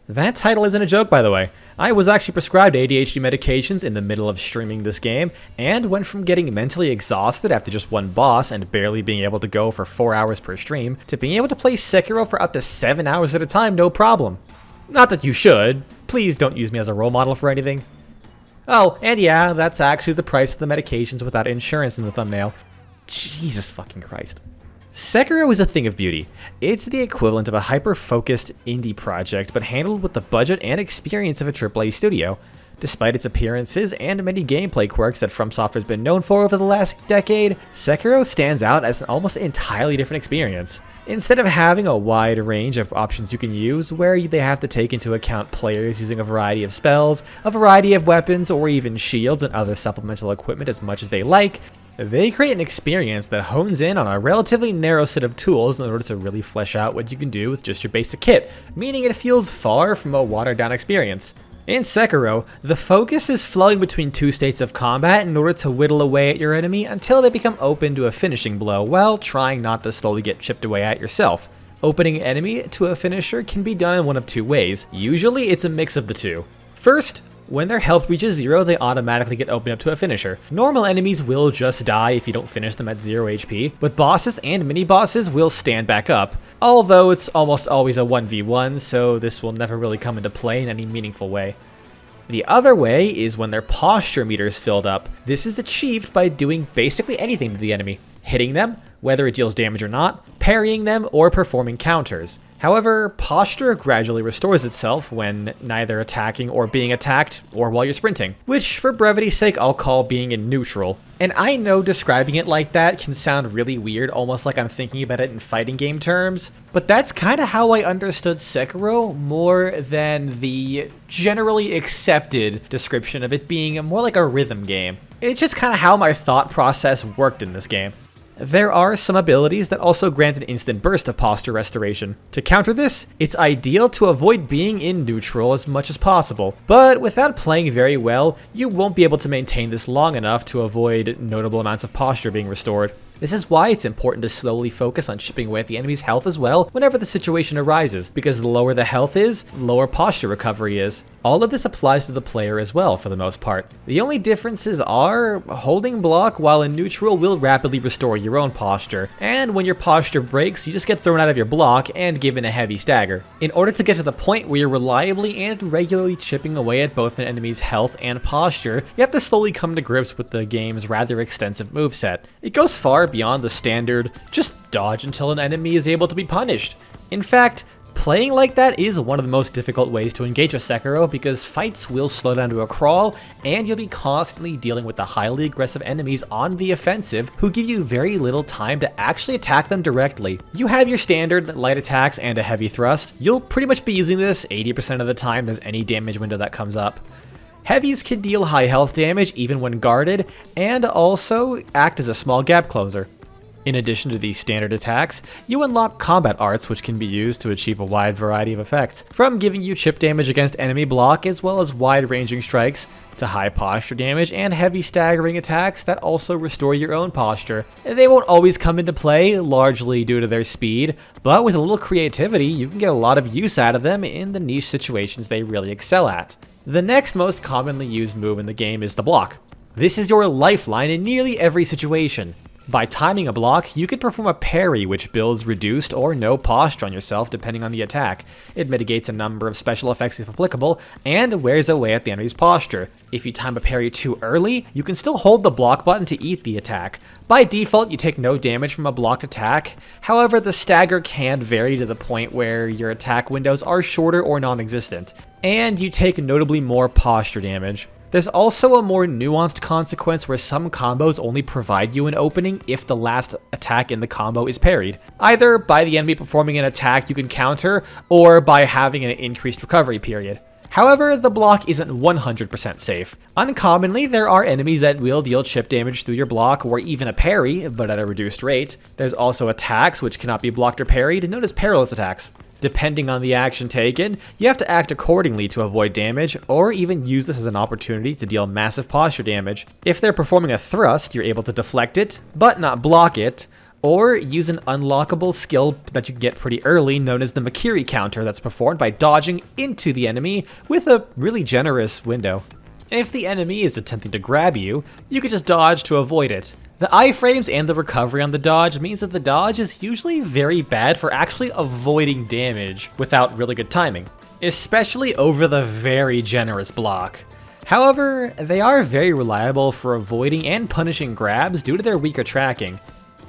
That title isn't a joke, by the way. I was actually prescribed ADHD medications in the middle of streaming this game, and went from getting mentally exhausted after just one boss and barely being able to go for 4 hours per stream, to being able to play Sekiro for up to 7 hours at a time, no problem. Not that you should. Please don't use me as a role model for anything. Oh, and yeah, that's actually the price of the medications without insurance in the thumbnail. Jesus fucking Christ. Sekiro is a thing of beauty. It's the equivalent of a hyper-focused indie project, but handled with the budget and experience of a AAA studio. Despite its appearances and many gameplay quirks that FromSoft has been known for over the last decade, Sekiro stands out as an almost entirely different experience. Instead of having a wide range of options you can use, where they have to take into account players using a variety of spells, a variety of weapons, or even shields and other supplemental equipment as much as they like, they create an experience that hones in on a relatively narrow set of tools in order to really flesh out what you can do with just your basic kit, meaning it feels far from a watered-down experience. In Sekiro, the focus is flowing between two states of combat in order to whittle away at your enemy until they become open to a finishing blow, while trying not to slowly get chipped away at yourself. Opening an enemy to a finisher can be done in one of two ways. Usually it's a mix of the two. First, when their health reaches 0, they automatically get opened up to a finisher. Normal enemies will just die if you don't finish them at 0 HP, but bosses and mini-bosses will stand back up, although it's almost always a 1v1, so this will never really come into play in any meaningful way. The other way is when their posture meter is filled up. This is achieved by doing basically anything to the enemy. Hitting them, whether it deals damage or not, parrying them, or performing counters. However, posture gradually restores itself when neither attacking or being attacked, or while you're sprinting, which for brevity's sake I'll call being in neutral. And I know describing it like that can sound really weird, almost like I'm thinking about it in fighting game terms, but that's kinda how I understood Sekiro more than the generally accepted description of it being more like a rhythm game. It's just kinda how my thought process worked in this game. There are some abilities that also grant an instant burst of posture restoration. To counter this, it's ideal to avoid being in neutral as much as possible, but without playing very well, you won't be able to maintain this long enough to avoid notable amounts of posture being restored. This is why it's important to slowly focus on chipping away at the enemy's health as well whenever the situation arises, because the lower the health is, the lower posture recovery is. All of this applies to the player as well for the most part. The only differences are, holding block while in neutral will rapidly restore your own posture, and when your posture breaks, you just get thrown out of your block and given a heavy stagger. In order to get to the point where you're reliably and regularly chipping away at both an enemy's health and posture, you have to slowly come to grips with the game's rather extensive moveset. It goes far beyond the standard, just dodge until an enemy is able to be punished. In fact, playing like that is one of the most difficult ways to engage with Sekiro because fights will slow down to a crawl, and you'll be constantly dealing with the highly aggressive enemies on the offensive who give you very little time to actually attack them directly. You have your standard light attacks and a heavy thrust. You'll pretty much be using this 80% of the time there's any damage window that comes up. Heavies can deal high health damage even when guarded, and also act as a small gap closer. In addition to these standard attacks, you unlock combat arts which can be used to achieve a wide variety of effects, from giving you chip damage against enemy block as well as wide-ranging strikes, to high posture damage and heavy staggering attacks that also restore your own posture. They won't always come into play, largely due to their speed, but with a little creativity you can get a lot of use out of them in the niche situations they really excel at. The next most commonly used move in the game is the block. This is your lifeline in nearly every situation. By timing a block, you can perform a parry which builds reduced or no posture on yourself depending on the attack. It mitigates a number of special effects if applicable, and wears away at the enemy's posture. If you time a parry too early, you can still hold the block button to eat the attack. By default, you take no damage from a blocked attack. However, the stagger can vary to the point where your attack windows are shorter or non-existent, and you take notably more posture damage. There's also a more nuanced consequence where some combos only provide you an opening if the last attack in the combo is parried, either by the enemy performing an attack you can counter, or by having an increased recovery period. However, the block isn't 100% safe. Uncommonly, there are enemies that will deal chip damage through your block or even a parry, but at a reduced rate. There's also attacks which cannot be blocked or parried, known as perilous attacks. Depending on the action taken, you have to act accordingly to avoid damage, or even use this as an opportunity to deal massive posture damage. If they're performing a thrust, you're able to deflect it, but not block it, Or use an unlockable skill that you can get pretty early known as the Makiri counter that's performed by dodging into the enemy with a really generous window. If the enemy is attempting to grab you, you can just dodge to avoid it. The iframes and the recovery on the dodge means that the dodge is usually very bad for actually avoiding damage without really good timing, especially over the very generous block. However, they are very reliable for avoiding and punishing grabs due to their weaker tracking.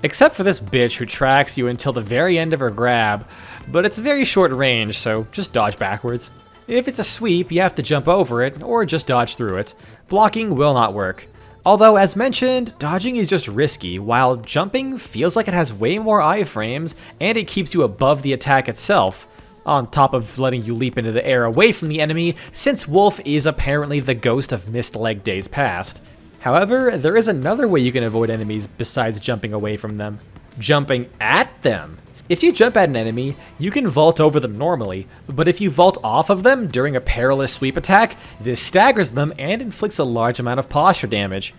Except for this bitch who tracks you until the very end of her grab, but it's very short range, so just dodge backwards. If it's a sweep, you have to jump over it, or just dodge through it. Blocking will not work. Although, as mentioned, dodging is just risky, while jumping feels like it has way more iframes, and it keeps you above the attack itself, on top of letting you leap into the air away from the enemy, since Wolf is apparently the ghost of missed leg days past. However, there is another way you can avoid enemies besides jumping away from them. Jumping at them. If you jump at an enemy, you can vault over them normally, but if you vault off of them during a perilous sweep attack, this staggers them and inflicts a large amount of posture damage.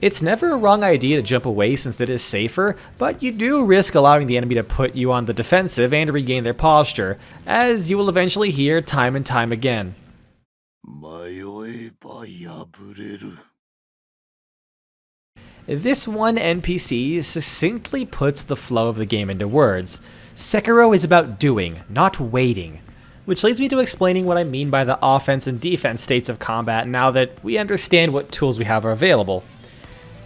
It's never a wrong idea to jump away since it is safer, but you do risk allowing the enemy to put you on the defensive and regain their posture, as you will eventually hear time and time again. This one NPC succinctly puts the flow of the game into words. Sekiro is about doing, not waiting. Which leads me to explaining what I mean by the offense and defense states of combat now that we understand what tools we have are available.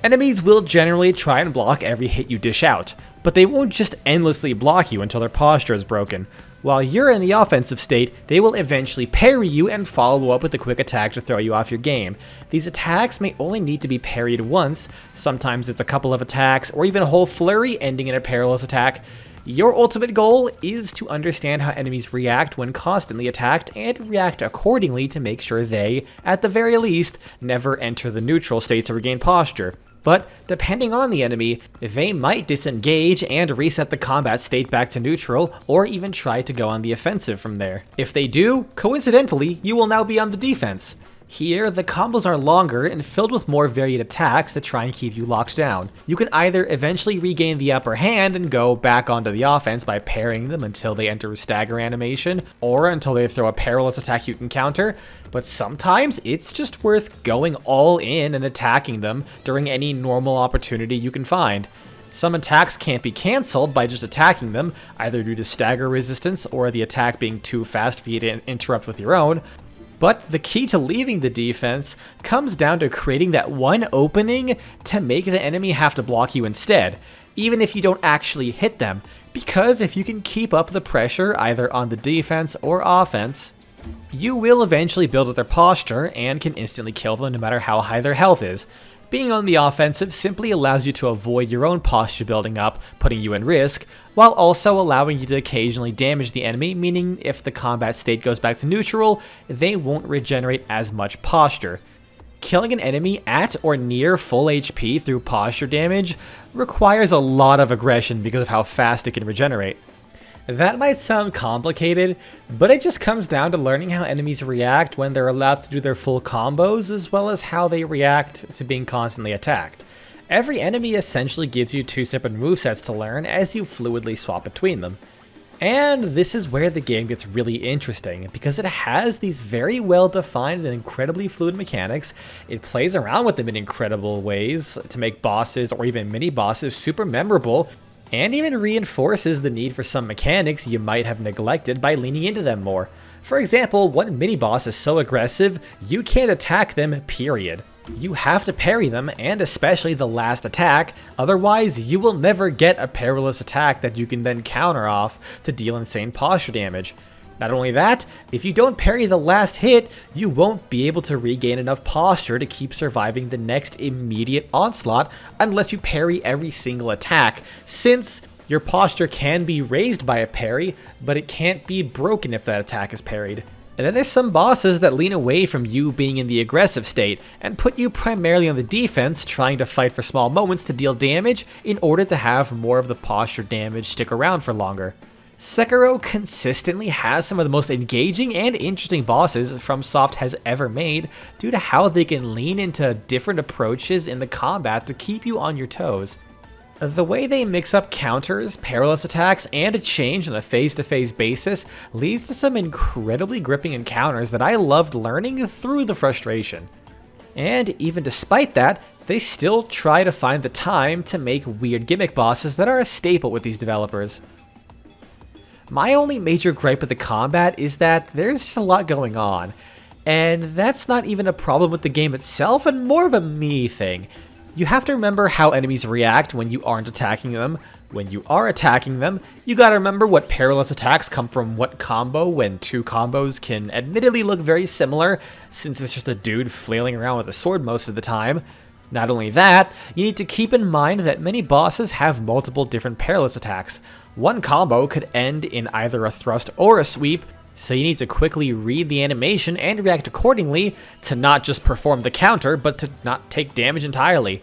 Enemies will generally try and block every hit you dish out, but they won't just endlessly block you until their posture is broken. While you're in the offensive state, they will eventually parry you and follow up with a quick attack to throw you off your game. These attacks may only need to be parried once, sometimes it's a couple of attacks, or even a whole flurry ending in a perilous attack. Your ultimate goal is to understand how enemies react when constantly attacked and react accordingly to make sure they, at the very least, never enter the neutral state to regain posture. But depending on the enemy, they might disengage and reset the combat state back to neutral, or even try to go on the offensive from there. If they do, coincidentally, you will now be on the defense. Here, the combos are longer and filled with more varied attacks that try and keep you locked down. You can either eventually regain the upper hand and go back onto the offense by parrying them until they enter a stagger animation, or until they throw a perilous attack you can counter, but sometimes it's just worth going all in and attacking them during any normal opportunity you can find. Some attacks can't be cancelled by just attacking them, either due to stagger resistance or the attack being too fast for you to interrupt with your own. But the key to leaving the defense comes down to creating that one opening to make the enemy have to block you instead, even if you don't actually hit them, because if you can keep up the pressure either on the defense or offense, you will eventually build up their posture and can instantly kill them no matter how high their health is. Being on the offensive simply allows you to avoid your own posture building up, putting you in risk, while also allowing you to occasionally damage the enemy, meaning if the combat state goes back to neutral, they won't regenerate as much posture. Killing an enemy at or near full HP through posture damage requires a lot of aggression because of how fast it can regenerate. That might sound complicated, but it just comes down to learning how enemies react when they're allowed to do their full combos, as well as how they react to being constantly attacked. Every enemy essentially gives you two separate movesets to learn as you fluidly swap between them. And this is where the game gets really interesting, because it has these very well defined and incredibly fluid mechanics. It plays around with them in incredible ways to make bosses or even mini bosses super memorable, and even reinforces the need for some mechanics you might have neglected by leaning into them more. For example, one mini-boss is so aggressive, you can't attack them, period. You have to parry them, and especially the last attack, otherwise you will never get a perilous attack that you can then counter off to deal insane posture damage. Not only that, if you don't parry the last hit, you won't be able to regain enough posture to keep surviving the next immediate onslaught unless you parry every single attack, since your posture can be raised by a parry, but it can't be broken if that attack is parried. And then there's some bosses that lean away from you being in the aggressive state and put you primarily on the defense, trying to fight for small moments to deal damage in order to have more of the posture damage stick around for longer. Sekiro consistently has some of the most engaging and interesting bosses FromSoft has ever made due to how they can lean into different approaches in the combat to keep you on your toes. The way they mix up counters, perilous attacks, and a change on a phase-to-phase basis leads to some incredibly gripping encounters that I loved learning through the frustration. And even despite that, they still try to find the time to make weird gimmick bosses that are a staple with these developers. My only major gripe with the combat is that there's just a lot going on, and that's not even a problem with the game itself and more of a me thing. You have to remember how enemies react when you aren't attacking them. When you are attacking them, you gotta remember what perilous attacks come from what combo, when two combos can admittedly look very similar, since it's just a dude flailing around with a sword most of the time. Not only that, you need to keep in mind that many bosses have multiple different perilous attacks. One combo could end in either a thrust or a sweep, so you need to quickly read the animation and react accordingly to not just perform the counter, but to not take damage entirely.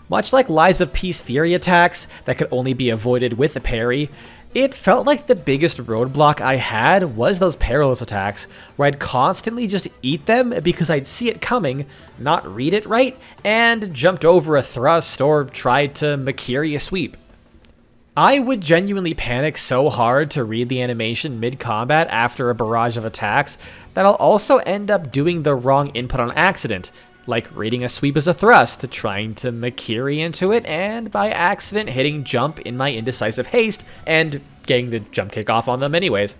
Much like Lies of Peace Fury attacks that could only be avoided with a parry, it felt like the biggest roadblock I had was those perilous attacks, where I'd constantly just eat them because I'd see it coming, not read it right, and jumped over a thrust or tried to Makiri a sweep. I would genuinely panic so hard to read the animation mid-combat after a barrage of attacks that I'll also end up doing the wrong input on accident, like reading a sweep as a thrust, trying to Makiri into it, and by accident hitting jump in my indecisive haste, and getting the jump kick off on them anyways.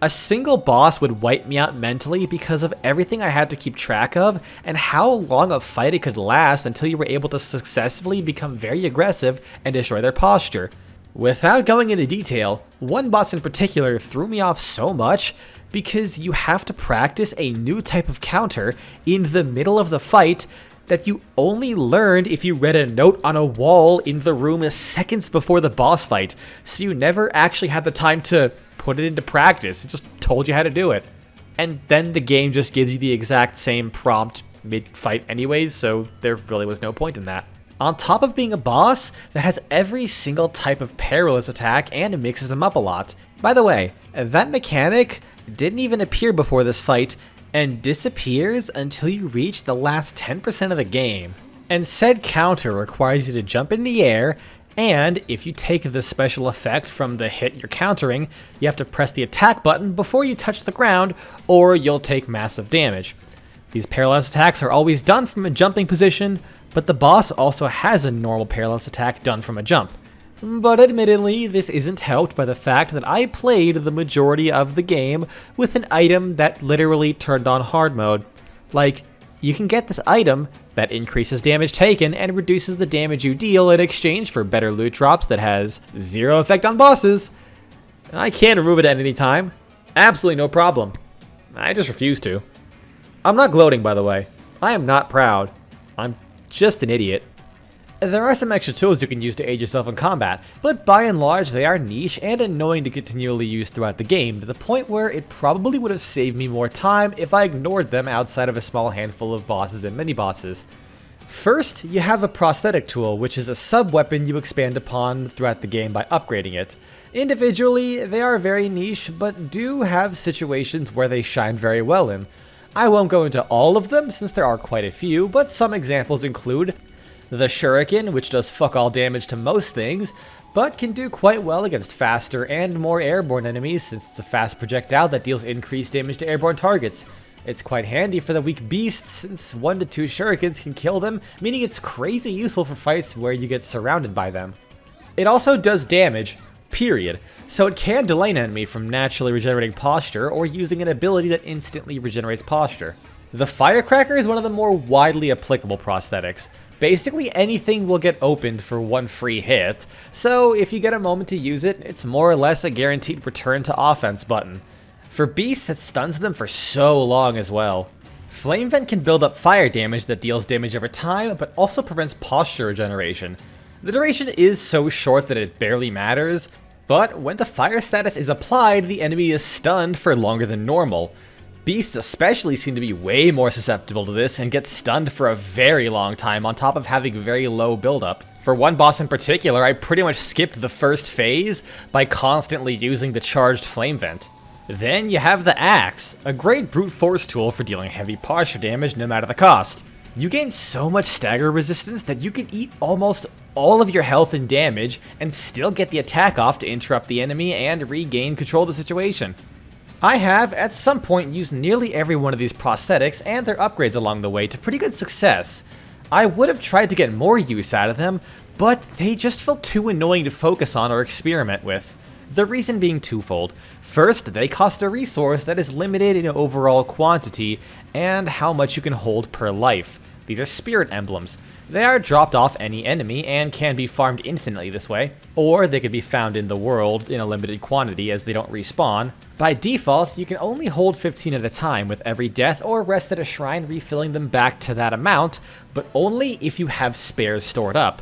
A single boss would wipe me out mentally because of everything I had to keep track of, and how long a fight it could last until you were able to successfully become very aggressive and destroy their posture. Without going into detail, one boss in particular threw me off so much because you have to practice a new type of counter in the middle of the fight that you only learned if you read a note on a wall in the room seconds before the boss fight, so you never actually had the time to put it into practice. It just told you how to do it. And then the game just gives you the exact same prompt mid-fight anyways, so there really was no point in that. On top of being a boss that has every single type of perilous attack and mixes them up a lot. By the way, that mechanic didn't even appear before this fight and disappears until you reach the last 10% of the game. And said counter requires you to jump in the air, and if you take the special effect from the hit you're countering, you have to press the attack button before you touch the ground or you'll take massive damage. These perilous attacks are always done from a jumping position, but the boss also has a normal perilous attack done from a jump. But admittedly, this isn't helped by the fact that I played the majority of the game with an item that literally turned on hard mode. Like, you can get this item that increases damage taken and reduces the damage you deal in exchange for better loot drops that has zero effect on bosses. I can remove it at any time. Absolutely no problem. I just refuse to. I'm not gloating, by the way. I am not proud. I'm just an idiot. There are some extra tools you can use to aid yourself in combat, but by and large they are niche and annoying to continually use throughout the game, to the point where it probably would have saved me more time if I ignored them outside of a small handful of bosses and mini-bosses. First, you have a prosthetic tool, which is a sub-weapon you expand upon throughout the game by upgrading it. Individually, they are very niche, but do have situations where they shine very well in. I won't go into all of them since there are quite a few, but some examples include the Shuriken, which does fuck all damage to most things, but can do quite well against faster and more airborne enemies since it's a fast projectile that deals increased damage to airborne targets. It's quite handy for the weak beasts since 1 to 2 Shurikens can kill them, meaning it's crazy useful for fights where you get surrounded by them. It also does damage, period, so it can delay an enemy from naturally regenerating posture or using an ability that instantly regenerates posture. The Firecracker is one of the more widely applicable prosthetics. Basically anything will get opened for one free hit, so if you get a moment to use it, it's more or less a guaranteed return to offense button. For beasts, it stuns them for so long as well. Flame Vent can build up fire damage that deals damage over time, but also prevents posture regeneration. The duration is so short that it barely matters, but when the fire status is applied, the enemy is stunned for longer than normal. Beasts especially seem to be way more susceptible to this and get stunned for a very long time on top of having very low buildup. For one boss in particular, I pretty much skipped the first phase by constantly using the charged Flame Vent. Then you have the Axe, a great brute force tool for dealing heavy posture damage no matter the cost. You gain so much stagger resistance that you can eat almost all of your health and damage and still get the attack off to interrupt the enemy and regain control of the situation. I have, at some point, used nearly every one of these prosthetics and their upgrades along the way to pretty good success. I would have tried to get more use out of them, but they just felt too annoying to focus on or experiment with. The reason being twofold. First, they cost a resource that is limited in overall quantity and how much you can hold per life. These are spirit emblems. They are dropped off any enemy and can be farmed infinitely this way, or they could be found in the world in a limited quantity as they don't respawn. By default, you can only hold 15 at a time with every death or rest at a shrine refilling them back to that amount, but only if you have spares stored up.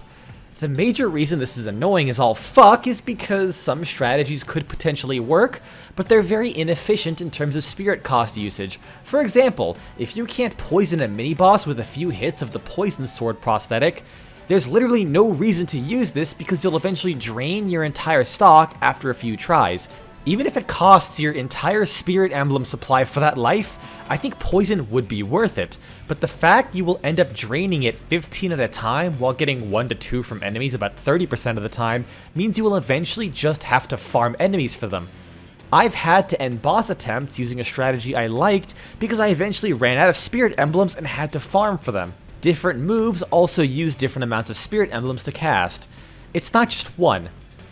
The major reason this is annoying as all fuck is because some strategies could potentially work, but they're very inefficient in terms of spirit cost usage. For example, if you can't poison a mini-boss with a few hits of the poison sword prosthetic, there's literally no reason to use this because you'll eventually drain your entire stock after a few tries. Even if it costs your entire spirit emblem supply for that life, I think poison would be worth it, but the fact you will end up draining it 15 at a time while getting 1 to 2 from enemies about 30% of the time means you will eventually just have to farm enemies for them. I've had to end boss attempts using a strategy I liked because I eventually ran out of spirit emblems and had to farm for them. Different moves also use different amounts of spirit emblems to cast. It's not just one.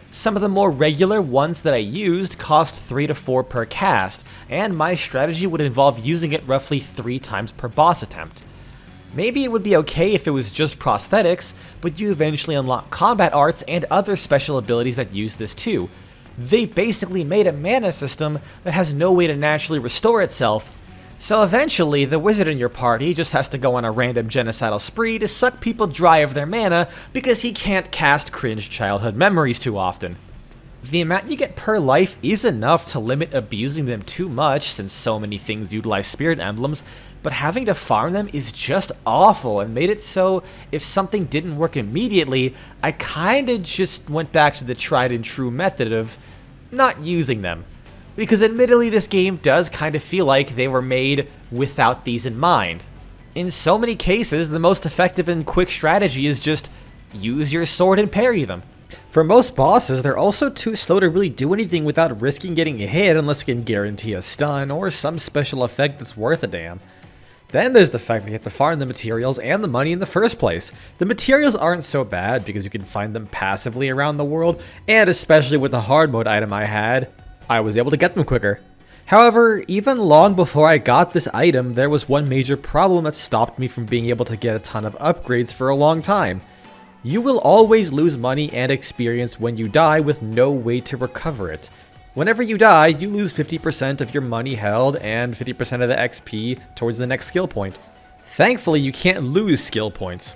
Some of the more regular ones that I used cost 3 to 4 per cast, and my strategy would involve using it roughly 3 times per boss attempt. Maybe it would be okay if it was just prosthetics, but you eventually unlock combat arts and other special abilities that use this too. They basically made a mana system that has no way to naturally restore itself, so eventually the wizard in your party just has to go on a random genocidal spree to suck people dry of their mana because he can't cast cringe childhood memories too often. The amount you get per life is enough to limit abusing them too much since so many things utilize spirit emblems, but having to farm them is just awful and made it so if something didn't work immediately, I kinda just went back to the tried and true method of not using them. Because admittedly this game does kind of feel like they were made without these in mind. In so many cases, the most effective and quick strategy is just use your sword and parry them. For most bosses, they're also too slow to really do anything without risking getting hit unless you can guarantee a stun or some special effect that's worth a damn. Then there's the fact that you have to farm the materials and the money in the first place. The materials aren't so bad because you can find them passively around the world, and especially with the hard mode item I had, I was able to get them quicker. However, even long before I got this item, there was one major problem that stopped me from being able to get a ton of upgrades for a long time. You will always lose money and experience when you die with no way to recover it. Whenever you die, you lose 50% of your money held and 50% of the XP towards the next skill point. Thankfully, you can't lose skill points.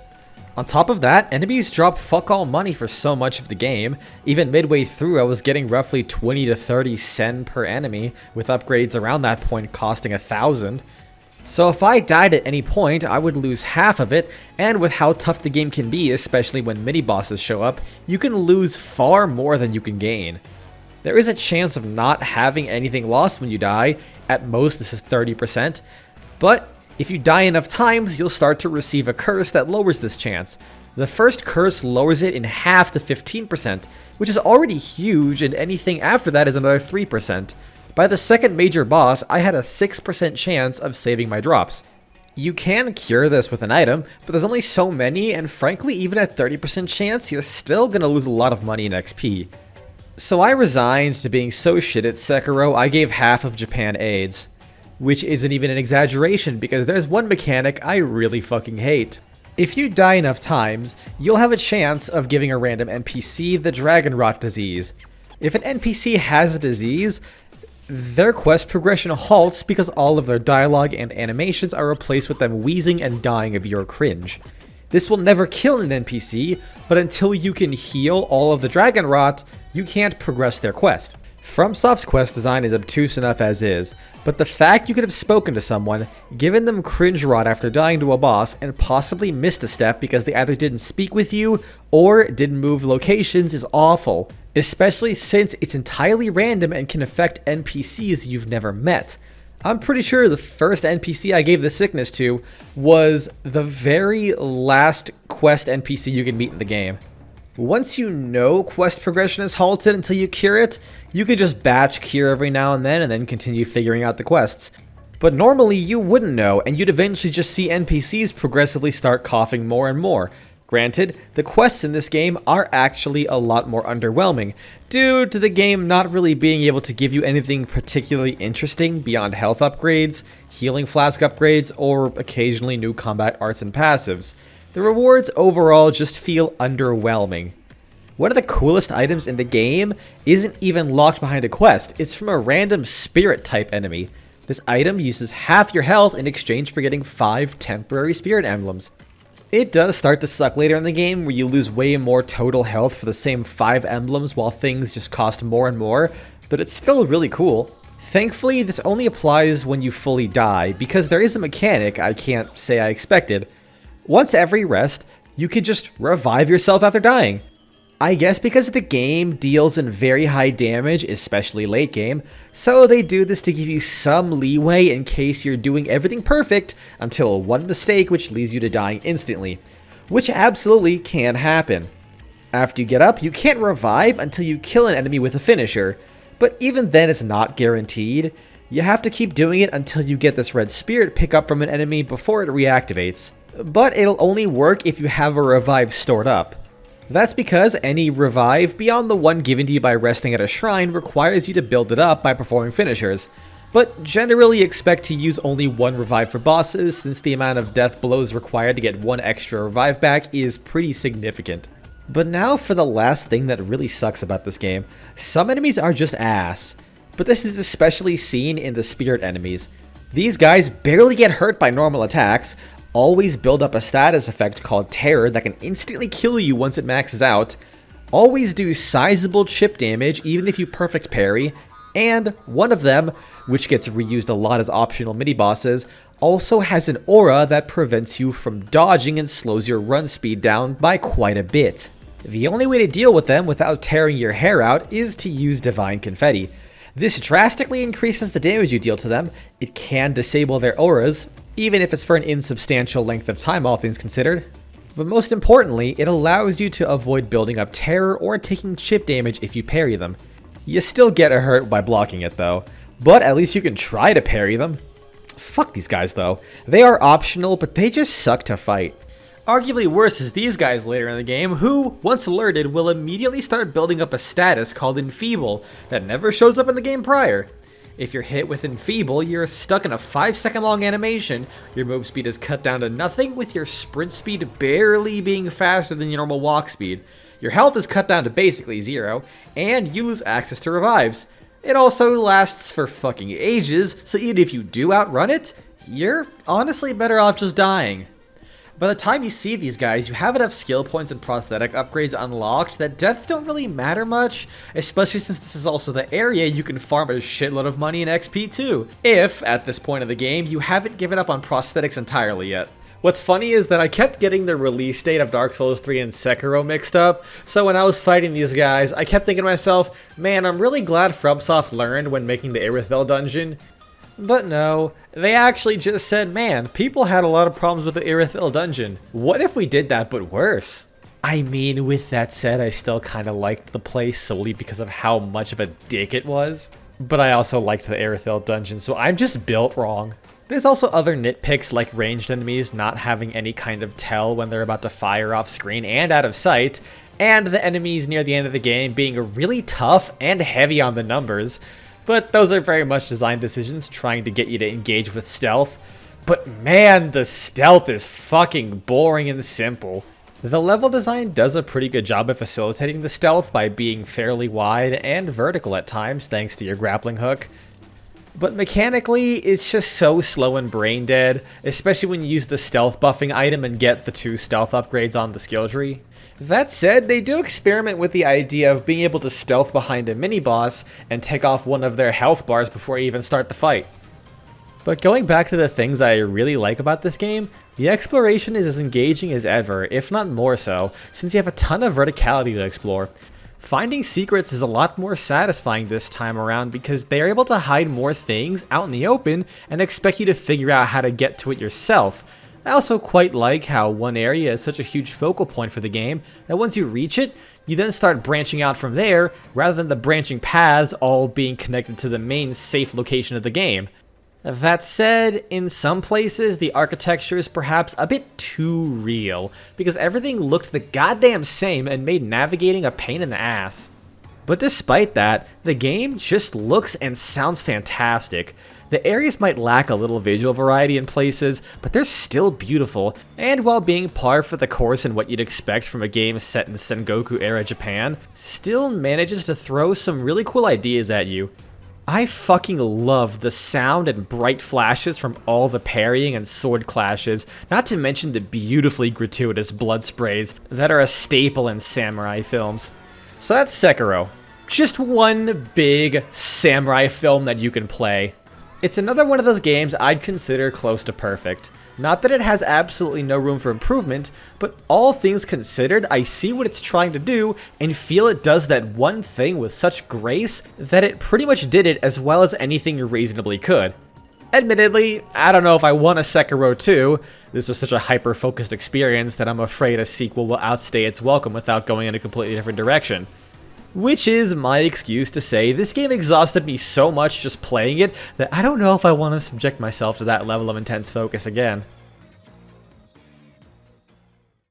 On top of that, enemies drop fuck all money for so much of the game. Even midway through, I was getting roughly 20 to 30 sen per enemy, with upgrades around that point costing 1,000. So if I died at any point, I would lose half of it, and with how tough the game can be, especially when mini-bosses show up, you can lose far more than you can gain. There is a chance of not having anything lost when you die, at most this is 30%, but if you die enough times, you'll start to receive a curse that lowers this chance. The first curse lowers it in half to 15%, which is already huge, and anything after that is another 3%. By the second major boss, I had a 6% chance of saving my drops. You can cure this with an item, but there's only so many, and frankly, even at 30% chance, you're still gonna lose a lot of money in XP. So I resigned to being so shit at Sekiro, I gave half of Japan AIDS. Which isn't even an exaggeration because there's one mechanic I really fucking hate. If you die enough times, you'll have a chance of giving a random NPC the dragon rot disease. If an NPC has a disease, their quest progression halts because all of their dialogue and animations are replaced with them wheezing and dying of your cringe. This will never kill an NPC, but until you can heal all of the dragon rot, you can't progress their quest. FromSoft's quest design is obtuse enough as is, but the fact you could have spoken to someone, given them cringe rot after dying to a boss, and possibly missed a step because they either didn't speak with you or didn't move locations is awful, especially since it's entirely random and can affect NPCs you've never met. I'm pretty sure the first NPC I gave the sickness to was the very last quest NPC you can meet in the game. Once you know quest progression is halted until you cure it, you can just batch cure every now and then continue figuring out the quests. But normally you wouldn't know, and you'd eventually just see NPCs progressively start coughing more and more. Granted, the quests in this game are actually a lot more underwhelming, due to the game not really being able to give you anything particularly interesting beyond health upgrades, healing flask upgrades, or occasionally new combat arts and passives. The rewards overall just feel underwhelming. One of the coolest items in the game isn't even locked behind a quest, it's from a random spirit type enemy. This item uses half your health in exchange for getting 5 temporary spirit emblems. It does start to suck later in the game, where you lose way more total health for the same 5 emblems while things just cost more and more, but it's still really cool. Thankfully, this only applies when you fully die, because there is a mechanic I can't say I expected. Once every rest, you could just revive yourself after dying. I guess because the game deals in very high damage, especially late game, so they do this to give you some leeway in case you're doing everything perfect until one mistake which leads you to dying instantly, which absolutely can happen. After you get up, you can't revive until you kill an enemy with a finisher, but even then it's not guaranteed. You have to keep doing it until you get this red spirit pickup from an enemy before it reactivates, but it'll only work if you have a revive stored up. That's because any revive beyond the one given to you by resting at a shrine requires you to build it up by performing finishers, but generally expect to use only one revive for bosses, since the amount of death blows required to get one extra revive back is pretty significant. But now for the last thing that really sucks about this game. Some enemies are just ass, but this is especially seen in the spirit enemies. These guys barely get hurt by normal attacks, always build up a status effect called Terror that can instantly kill you once it maxes out, always do sizable chip damage even if you perfect parry, and one of them, which gets reused a lot as optional mini-bosses, also has an aura that prevents you from dodging and slows your run speed down by quite a bit. The only way to deal with them without tearing your hair out is to use Divine Confetti. This drastically increases the damage you deal to them, it can disable their auras, even if it's for an insubstantial length of time, all things considered. But most importantly, it allows you to avoid building up terror or taking chip damage if you parry them. You still get hurt by blocking it though, but at least you can try to parry them. Fuck these guys though. They are optional, but they just suck to fight. Arguably worse is these guys later in the game, who, once alerted, will immediately start building up a status called Enfeeble that never shows up in the game prior. If you're hit with Enfeeble, you're stuck in a 5-second long animation, your move speed is cut down to nothing, with your sprint speed barely being faster than your normal walk speed. Your health is cut down to basically 0, and you lose access to revives. It also lasts for fucking ages, so even if you do outrun it, you're honestly better off just dying. By the time you see these guys, you have enough skill points and prosthetic upgrades unlocked that deaths don't really matter much, especially since this is also the area you can farm a shitload of money and XP too, if, at this point of the game, you haven't given up on prosthetics entirely yet. What's funny is that I kept getting the release date of Dark Souls 3 and Sekiro mixed up, so when I was fighting these guys, I kept thinking to myself, man, I'm really glad FromSoft learned when making the Irithyll dungeon. But no, they actually just said, man, people had a lot of problems with the Irithyll dungeon. What if we did that but worse? I mean, with that said, I still kind of liked the place solely because of how much of a dick it was. But I also liked the Irithyll dungeon, so I'm just built wrong. There's also other nitpicks like ranged enemies not having any kind of tell when they're about to fire off screen and out of sight, and the enemies near the end of the game being really tough and heavy on the numbers. But those are very much design decisions trying to get you to engage with stealth. But man, the stealth is fucking boring and simple. The level design does a pretty good job of facilitating the stealth by being fairly wide and vertical at times thanks to your grappling hook. But mechanically, it's just so slow and brain dead, especially when you use the stealth buffing item and get the 2 stealth upgrades on the skill tree. That said, they do experiment with the idea of being able to stealth behind a mini-boss and take off one of their health bars before you even start the fight. But going back to the things I really like about this game, the exploration is as engaging as ever, if not more so, since you have a ton of verticality to explore. Finding secrets is a lot more satisfying this time around because they are able to hide more things out in the open and expect you to figure out how to get to it yourself. I also quite like how one area is such a huge focal point for the game that once you reach it, you then start branching out from there rather than the branching paths all being connected to the main safe location of the game. That said, in some places, the architecture is perhaps a bit too real, because everything looked the goddamn same and made navigating a pain in the ass. But despite that, the game just looks and sounds fantastic. The areas might lack a little visual variety in places, but they're still beautiful, and while being par for the course in what you'd expect from a game set in Sengoku-era Japan, still manages to throw some really cool ideas at you. I fucking love the sound and bright flashes from all the parrying and sword clashes, not to mention the beautifully gratuitous blood sprays that are a staple in samurai films. So that's Sekiro. Just one big samurai film that you can play. It's another one of those games I'd consider close to perfect. Not that it has absolutely no room for improvement, but all things considered, I see what it's trying to do and feel it does that one thing with such grace that it pretty much did it as well as anything you reasonably could. Admittedly, I don't know if I want a Sekiro 2. This was such a hyper-focused experience that I'm afraid a sequel will outstay its welcome without going in a completely different direction. Which is my excuse to say this game exhausted me so much just playing it that I don't know if I want to subject myself to that level of intense focus again.